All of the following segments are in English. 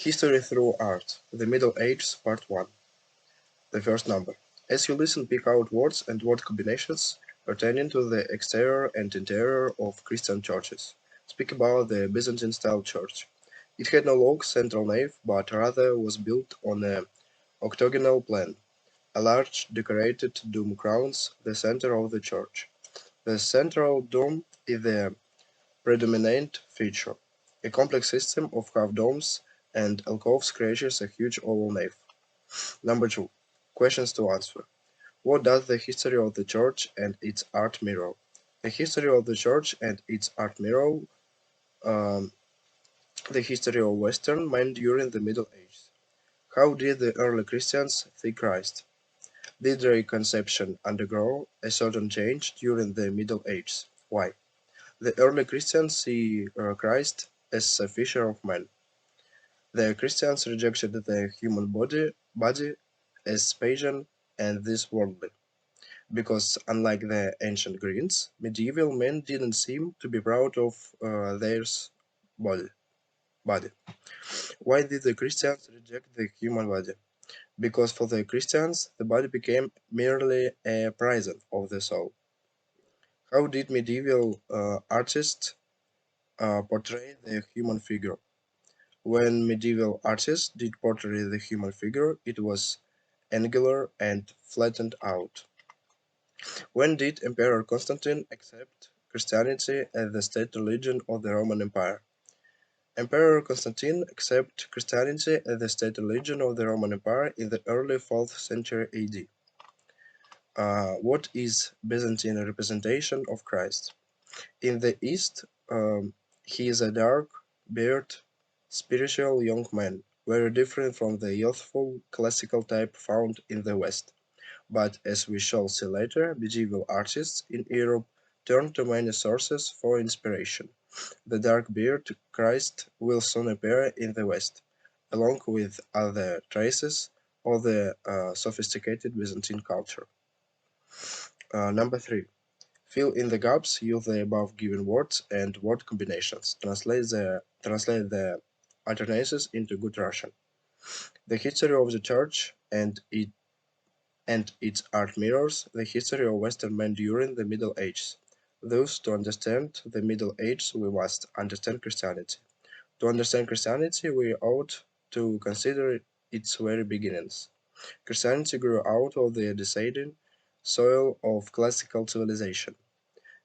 History through art. The Middle Ages, Part 1. The first number. As you listen, pick out words and word combinations pertaining to the exterior and interior of Christian churches. Speak about the Byzantine-style church. It had no long central nave, but rather was built on an octagonal plan. A large decorated dome crowns the center of the church. The central dome is the predominant feature. A complex system of half domes and alcoves creates a huge oval nave. Number 2. Questions to answer. What does the history of the church and its art mirror? The history of the church and its art mirror um, the history of Western man during the Middle Ages. How did the early Christians see Christ? Did their conception undergo a certain change during the Middle Ages? Why? The early Christians see Christ as a fisher of men. The Christians rejected the human body as pagan and this worldly, because unlike the ancient Greeks, medieval men didn't seem to be proud of their body. body. Why did the Christians reject the human body? Because for the Christians, the body became merely a prison of the soul. How did medieval artists portray the human figure? When medieval artists did portray the human figure, it was angular and flattened out. When did Emperor Constantine accept Christianity as the state religion of the Roman Empire? Emperor Constantine accepted Christianity as the state religion of the Roman Empire in the early 4th century AD. What is Byzantine representation of Christ? In the East, he is a dark, bearded, spiritual young man, very different from the youthful, classical type found in the West. But as we shall see later, medieval artists in Europe turned to many sources for inspiration. The dark-bearded Christ will soon appear in the West, along with other traces of the sophisticated Byzantine culture. Number 3. Fill in the gaps, use the above given words and word combinations. Translate the alternations into good Russian. The history of the church and its art mirrors the history of Western men during the Middle Ages. Thus, to understand the Middle Ages, we must understand Christianity. To understand Christianity, we ought to consider its very beginnings. Christianity grew out of the deciding soil of classical civilization.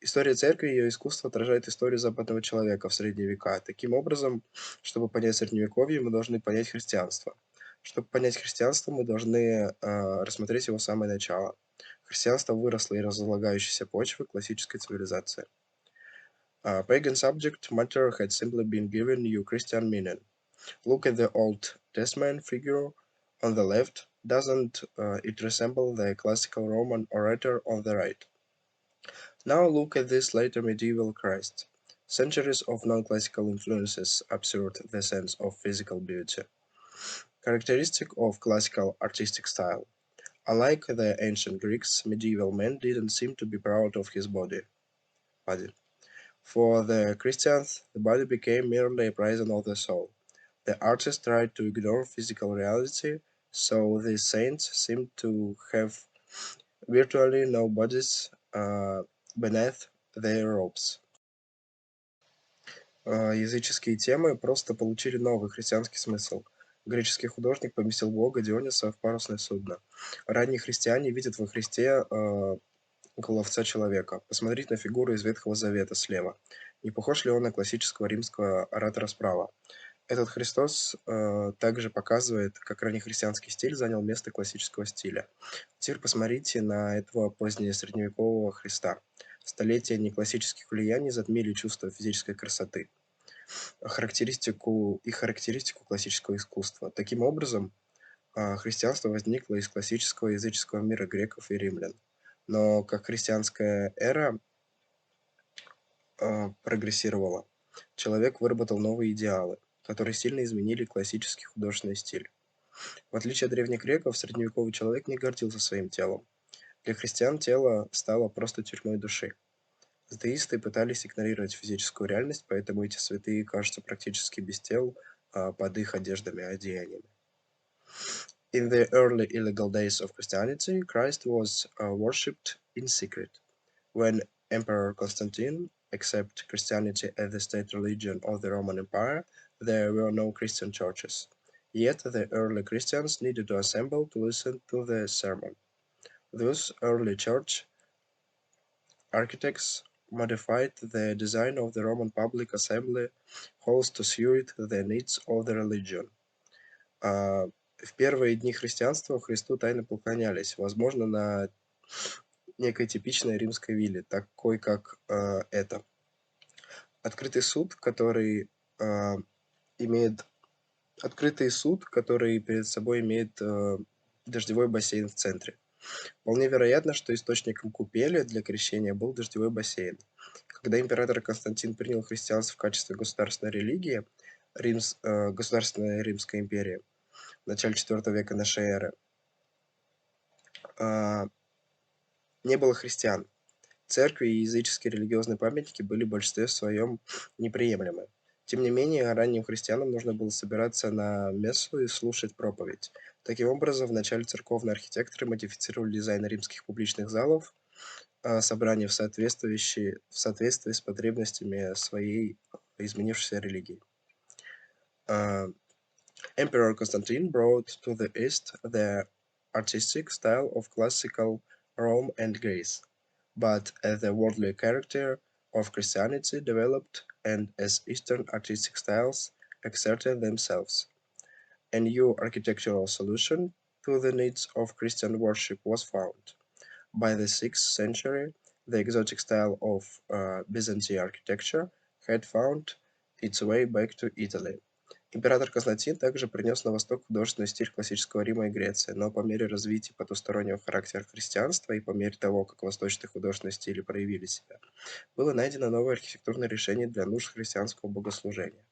История церкви и ее искусство отражает историю западного человека в средние века. Таким образом, чтобы понять Средневековье, мы должны понять христианство. Чтобы понять христианство, мы должны рассмотреть его самое начало. Христианство выросло из разлагающейся почвы классической цивилизации. Pagan subject matter had simply been given new Christian meaning. Look at the Old Testament figure on the left. Doesn't it resemble the classical Roman orator on the right? Now look at this later medieval Christ. Centuries of non-classical influences obscured the sense of physical beauty, characteristic of classical artistic style. Unlike the ancient Greeks, medieval man didn't seem to be proud of his body. For the Christians, the body became merely a prison of the soul. The artists tried to ignore physical reality, so the saints seemed to have virtually no bodies beneath their robes. Языческие темы просто получили новый христианский смысл. Греческий художник поместил бога Диониса в парусное судно. Ранние христиане видят во Христе ловца человека. Посмотрите на фигуру из Ветхого Завета слева. Не похож ли он на классического римского оратора справа? Этот Христос также показывает, как раннехристианский стиль занял место классического стиля. Теперь посмотрите на этого позднесредневекового Христа. Столетия неклассических влияний затмили чувство физической красоты, характеристику классического искусства. Таким образом, христианство возникло из классического языческого мира греков и римлян. Но как христианская эра прогрессировала, человек выработал новые идеалы, которые сильно изменили классический художественный стиль. В отличие от древних греков, средневековый человек не гордился своим телом. Для христиан тело стало просто тюрьмой души. Атеисты пытались игнорировать физическую реальность, поэтому эти святые кажутся практически без тел под их одеждами и одеяниями. In the early illegal days of Christianity, Christ was worshipped in secret. When Emperor Constantine accepted Christianity as the state religion of the Roman Empire, there were no Christian churches. Yet the early Christians needed to assemble to listen to the sermon. Thus, early church architects modified the design of the Roman public assembly halls to suit the needs of the religion. В первые дни христианства Христу тайно поклонялись, возможно, на некой типичной римской вилле, такой как эта. Открытый суд, который имеет открытый суд, который перед собой имеет дождевой бассейн в центре. Вполне вероятно, что источником купели для крещения был дождевой бассейн. Когда император Константин принял христианство в качестве государственной религии, Государственная Римская империя в начале IV века нашей эры, не было христиан. Церкви и языческие религиозные памятники были в большинстве своем неприемлемы. Тем не менее, ранним христианам нужно было собираться на мессу и слушать проповедь. Таким образом, вначале церковные архитекторы модифицировали дизайн римских публичных залов, собраний в соответствии с потребностями своей изменившейся религии. Emperor Constantine brought to the East the artistic style of classical Rome and Greece. But as the worldly character of Christianity developed and as Eastern artistic styles exerted themselves, a new architectural solution to the needs of Christian worship was found. By the 6th century, the exotic style of Byzantine architecture had found its way back to Italy. Император Константин также принес на восток художественный стиль классического Рима и Греции, но по мере развития потустороннего характера христианства и по мере того, как восточные художественные стили проявили себя, было найдено новое архитектурное решение для нужд христианского богослужения.